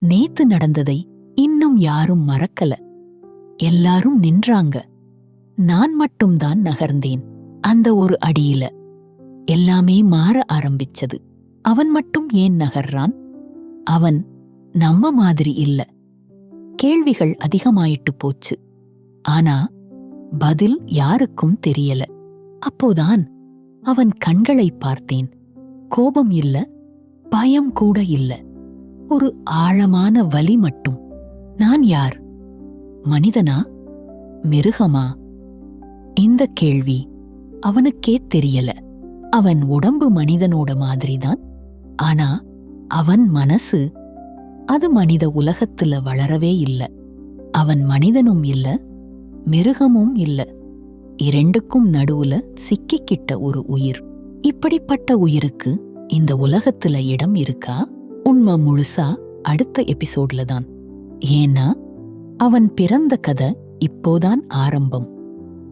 நேத்து நடந்ததை இன்னும் யாரும் மறக்கல. எல்லாரும் நின்றாங்க. நான் மட்டும்தான் நகர்ந்தேன். அந்த ஒரு அடியில எல்லாமே மாற ஆரம்பிச்சது. அவன் மட்டும் ஏன் நகர்றான்? அவன் நம்ம மாதிரி இல்ல. கேள்விகள் அதிகமாயிட்டு போச்சு. ஆனா பதில் யாருக்கும் தெரியல. அப்போதான் அவன் கண்களை பார்த்தேன். கோபம் இல்ல, பயம் கூட இல்ல. ஒரு ஆழமான வலி மட்டும். நான் யார்? மனிதனா, மிருகமா? இந்த கேள்வி அவனுக்கே தெரியல. அவன் உடம்பு மனிதனோட மாதிரிதான். ஆனா அவன் மனசு, அது மனித உலகத்துல வளரவே இல்ல. அவன் மனிதனும் இல்ல, மிருகமும் இல்ல. இரண்டுக்கும் நடுவுல சிக்கிக்கிட்ட ஒரு உயிர். இப்படிப்பட்ட உயிருக்கு இந்த உலகத்துல இடம் இருக்கா? உண்மை முழுசா அடுத்த எபிசோட்ல தான். ஏன்னா அவன் பிறந்த கதை இப்போதான் ஆரம்பம்.